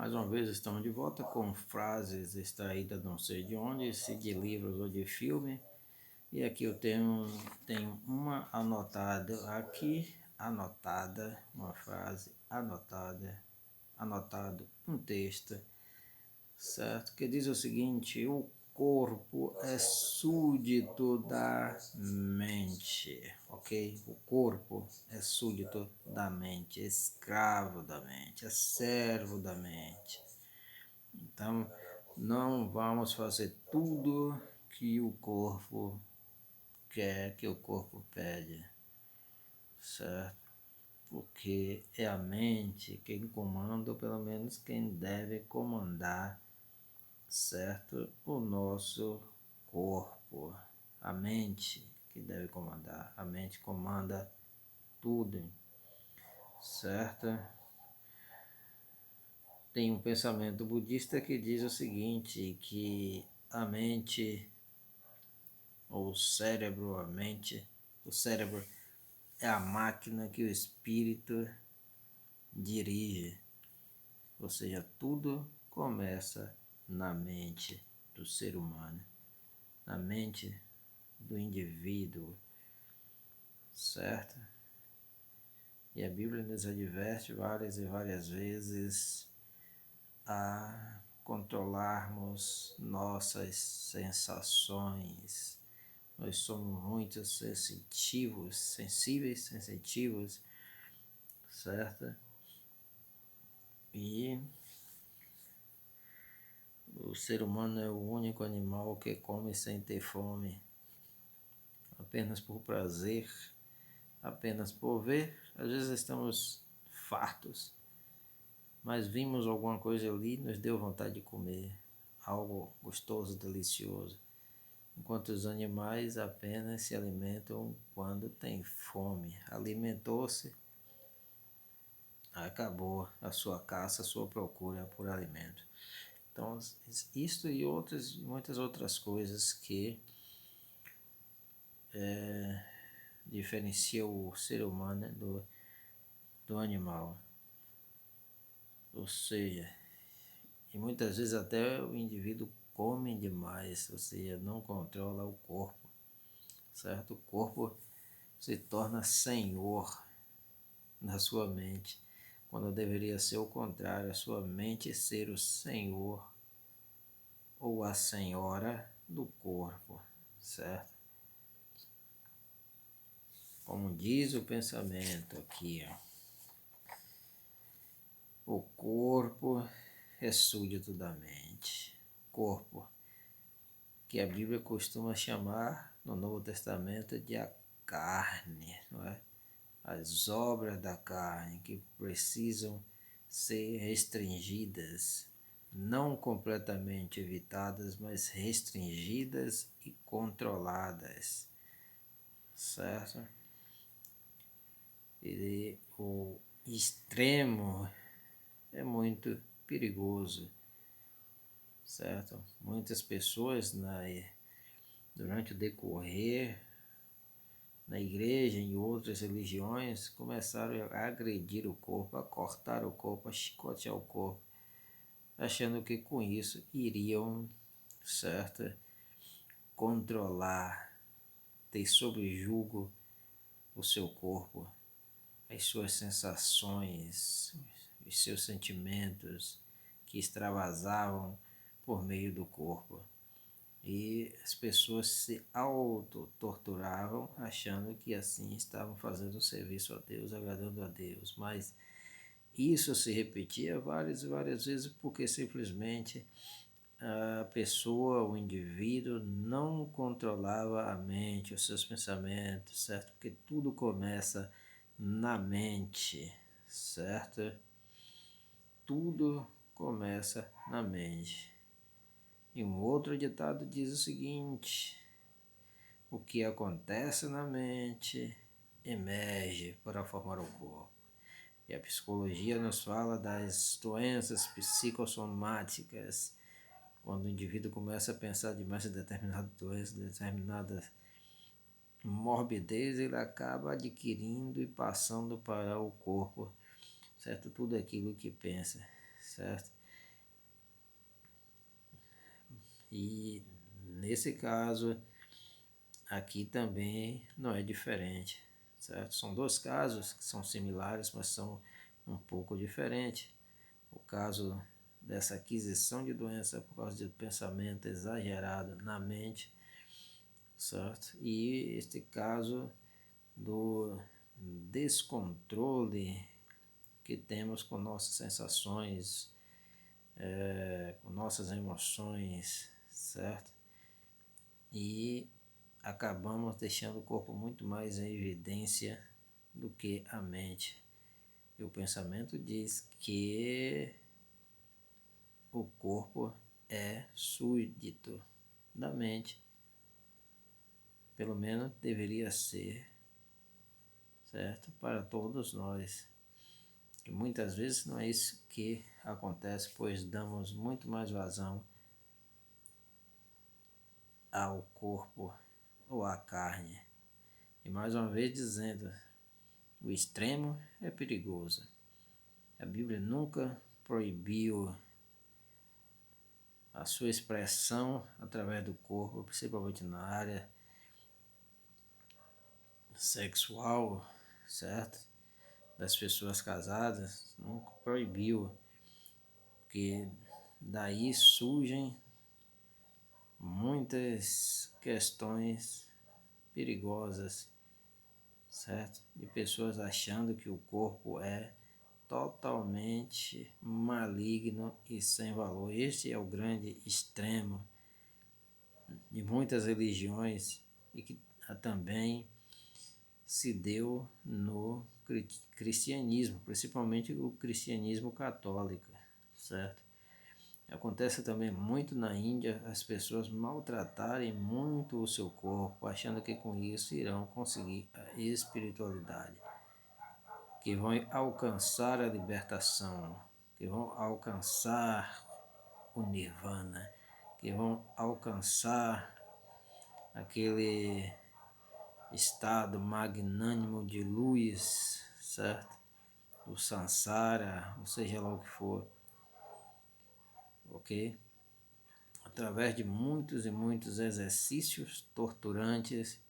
Mais uma vez estamos de volta com frases extraídas não sei de onde, se de livros ou de filme. E aqui eu tenho uma anotada aqui, anotada, uma frase anotada, anotado um texto, certo? Que diz o seguinte: o corpo é súdito da mente, ok? O corpo é súdito da mente, é escravo da mente, é servo da mente. Então, não vamos fazer tudo que o corpo quer, que o corpo pede, certo? Porque é a mente quem comanda, ou pelo menos quem deve comandar, certo? O nosso corpo. A mente que deve comandar. A mente comanda tudo, certo? Tem um pensamento budista que diz o seguinte, que a mente, ou o cérebro é a máquina que o espírito dirige. Ou seja, tudo começa na mente do ser humano, na mente do indivíduo, certo? E a Bíblia nos adverte várias e várias vezes a controlarmos nossas sensações. Nós somos muito sensitivos, certo? E o ser humano é o único animal que come sem ter fome, apenas por prazer, apenas por ver. Às vezes estamos fartos, mas vimos alguma coisa ali, nos deu vontade de comer, algo gostoso, delicioso. Enquanto os animais apenas se alimentam quando têm fome. Alimentou-se, acabou a sua caça, a sua procura por alimento. Então, isto e muitas outras coisas que diferenciam o ser humano do animal. Ou seja, e muitas vezes até o indivíduo come demais, ou seja, não controla o corpo, certo? O corpo se torna senhor na sua mente, quando deveria ser o contrário, a sua mente ser o senhor ou a senhora do corpo, certo? Como diz o pensamento aqui, ó, o corpo é súdito da mente. Corpo, que a Bíblia costuma chamar no Novo Testamento de a carne, não é? As obras da carne que precisam ser restringidas, não completamente evitadas, mas restringidas e controladas, certo? E o extremo é muito perigoso, certo? Muitas pessoas durante o decorrer na igreja e em outras religiões começaram a agredir o corpo, a cortar o corpo, a chicotear o corpo, achando que com isso iriam, certo, controlar, ter sob julgo o seu corpo, as suas sensações, os seus sentimentos que extravasavam por meio do corpo. E as pessoas se auto-torturavam, achando que assim estavam fazendo serviço a Deus, agradando a Deus. Mas isso se repetia várias e várias vezes porque simplesmente a pessoa, o indivíduo, não controlava a mente, os seus pensamentos, certo? Porque tudo começa na mente, certo? Tudo começa na mente. E um outro ditado diz o seguinte: o que acontece na mente emerge para formar o corpo. E a psicologia nos fala das doenças psicossomáticas, quando o indivíduo começa a pensar demais em determinada doença, determinada morbidez, ele acaba adquirindo e passando para o corpo, certo? Tudo aquilo que pensa, certo? E nesse caso, aqui também não é diferente, certo? São dois casos que são similares, mas são um pouco diferentes. O caso dessa aquisição de doença por causa de pensamento exagerado na mente, certo? E este caso do descontrole que temos com nossas sensações, com nossas emoções, certo? E acabamos deixando o corpo muito mais em evidência do que a mente. E o pensamento diz que o corpo é súdito da mente. Pelo menos deveria ser, certo? Para todos nós. E muitas vezes não é isso que acontece, pois damos muito mais vazão ao corpo ou à carne. E mais uma vez dizendo, o extremo é perigoso. A Bíblia nunca proibiu a sua expressão através do corpo, principalmente na área sexual, certo? Das pessoas casadas, nunca proibiu, porque daí surgem muitas questões perigosas, certo? De pessoas achando que o corpo é totalmente maligno e sem valor. Este é o grande extremo de muitas religiões e que também se deu no cristianismo, principalmente o cristianismo católico, certo? Acontece também muito na Índia as pessoas maltratarem muito o seu corpo, achando que com isso irão conseguir a espiritualidade, que vão alcançar a libertação, que vão alcançar o nirvana, que vão alcançar aquele estado magnânimo de luz, certo? O samsara, ou seja lá o que for, ok? Através de muitos e muitos exercícios torturantes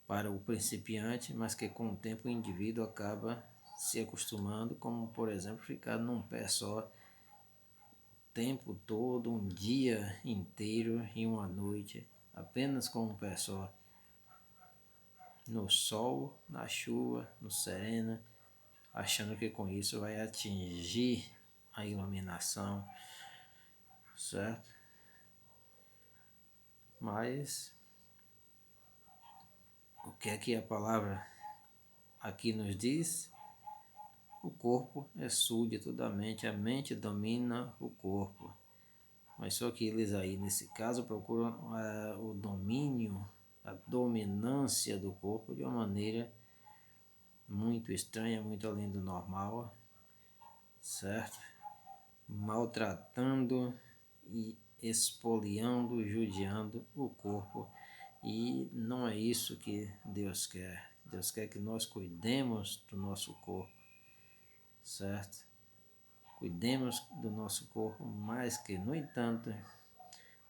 para o principiante, mas que com o tempo o indivíduo acaba se acostumando, como por exemplo ficar num pé só o tempo todo, um dia inteiro e uma noite, apenas com um pé só, no sol, na chuva, no sereno, achando que com isso vai atingir a iluminação, certo? Mas o que é que a palavra aqui nos diz? O corpo é súdito da mente, a mente domina o corpo. Mas só que eles aí, nesse caso, procuram o domínio, a dominância do corpo de uma maneira muito estranha, muito além do normal, certo? Maltratando e expoliando, judiando o corpo. E não é isso que Deus quer. Deus quer que nós cuidemos do nosso corpo, certo? Cuidemos do nosso corpo, mas que, no entanto,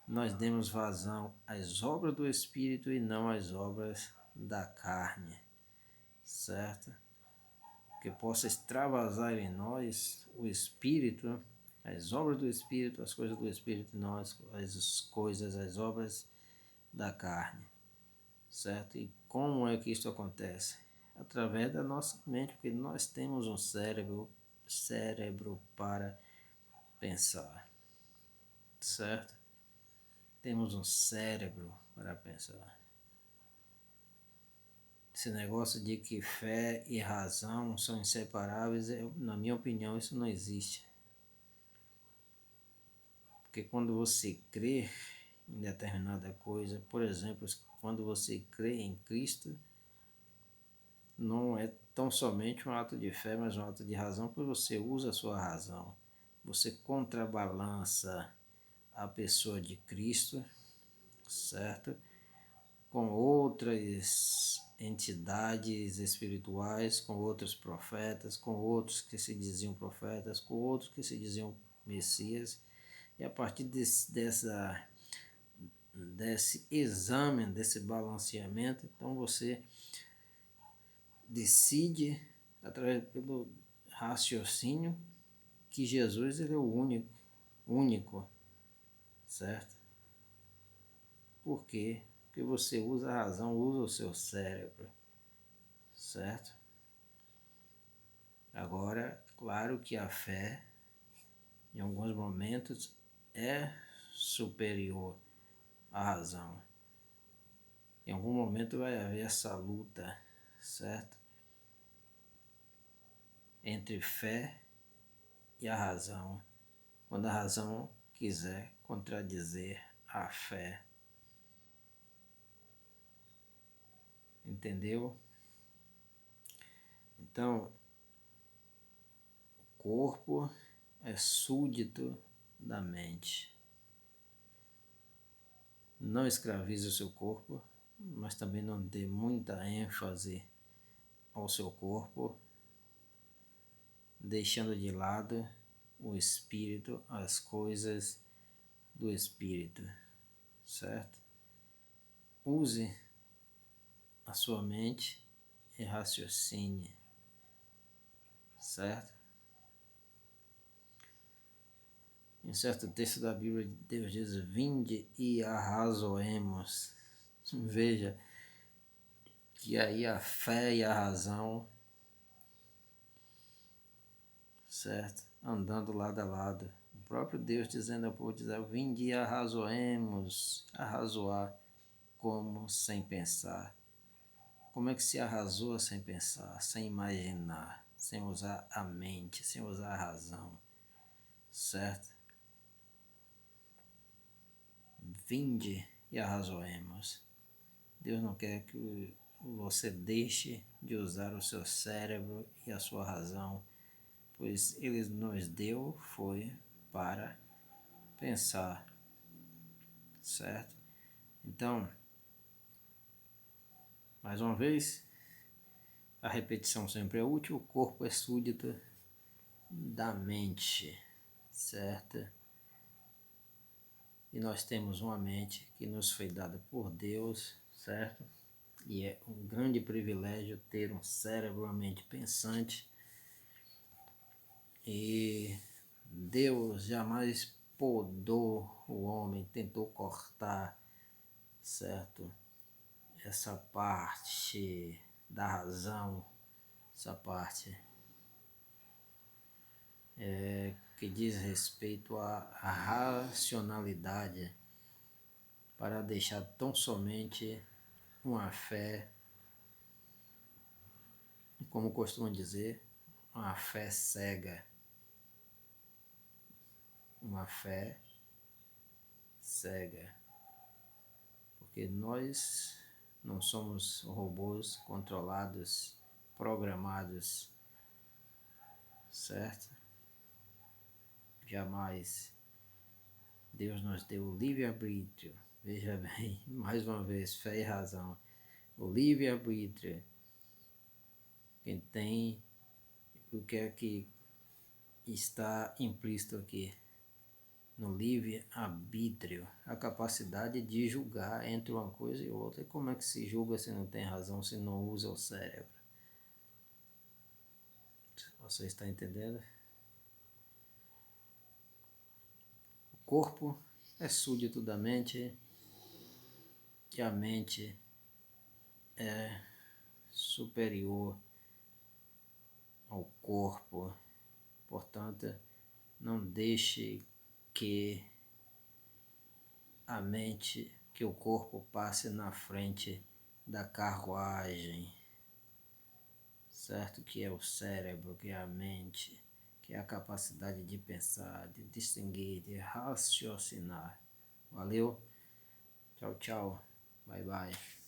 nós demos vazão às obras do Espírito e não às obras da carne, certo? Que possa extravasar em nós o Espírito, as obras do Espírito, as coisas do Espírito, não as coisas, as obras da carne, certo? E como é que isso acontece? Através da nossa mente, porque nós temos um cérebro para pensar, certo? Temos um cérebro para pensar. Esse negócio de que fé e razão são inseparáveis, na minha opinião, isso não existe. Porque quando você crê em determinada coisa, por exemplo, quando você crê em Cristo, não é tão somente um ato de fé, mas um ato de razão, porque você usa a sua razão. Você contrabalança a pessoa de Cristo, certo? Com outras entidades espirituais, com outros profetas, com outros que se diziam profetas, com outros que se diziam Messias. E a partir dessa desse exame, desse balanceamento, então você decide, através do raciocínio, que Jesus ele é o único, certo? Por quê? Porque você usa a razão, usa o seu cérebro, certo? Agora, claro que a fé, em alguns momentos, é superior à razão. Em algum momento vai haver essa luta, certo? Entre fé e a razão. Quando a razão quiser contradizer a fé. Entendeu? Então, o corpo é súdito da mente. Não escravize o seu corpo, mas também não dê muita ênfase ao seu corpo, deixando de lado o espírito, as coisas do espírito, certo? Use a sua mente e raciocine, certo? Em certo texto da Bíblia, Deus diz: vinde e arrazoemos. Veja que aí a fé e a razão, certo? Andando lado a lado. O próprio Deus dizendo ao povo, vinde e arrazoemos. Arrazoar como sem pensar. Como é que se arrazoa sem pensar, sem imaginar, sem usar a mente, sem usar a razão, certo? Vinde e arrazoemos. Deus não quer que você deixe de usar o seu cérebro e a sua razão, pois Ele nos deu foi para pensar, certo? Então, mais uma vez, a repetição sempre é útil, o corpo é súdito da mente, certo? E nós temos uma mente que nos foi dada por Deus, certo? E é um grande privilégio ter um cérebro, uma mente pensante. E Deus jamais podou o homem, tentou cortar, certo? Essa parte da razão, essa parte que diz respeito à racionalidade, para deixar tão somente uma fé, como costumam dizer, uma fé cega. Uma fé cega. Porque nós não somos robôs controlados, programados, certo? Jamais. Deus nos deu o livre-arbítrio. Veja bem, mais uma vez, fé e razão. O livre-arbítrio. Quem tem, o que é que está implícito aqui? No livre-arbítrio, a capacidade de julgar entre uma coisa e outra. E como é que se julga se não tem razão, se não usa o cérebro? Você está entendendo? O corpo é súdito da mente e a mente é superior ao corpo. Portanto, não deixe que a mente, que o corpo passe na frente da carruagem, certo? Que é o cérebro, que é a mente, que é a capacidade de pensar, de distinguir, de raciocinar. Valeu? Tchau, tchau. Bye, bye.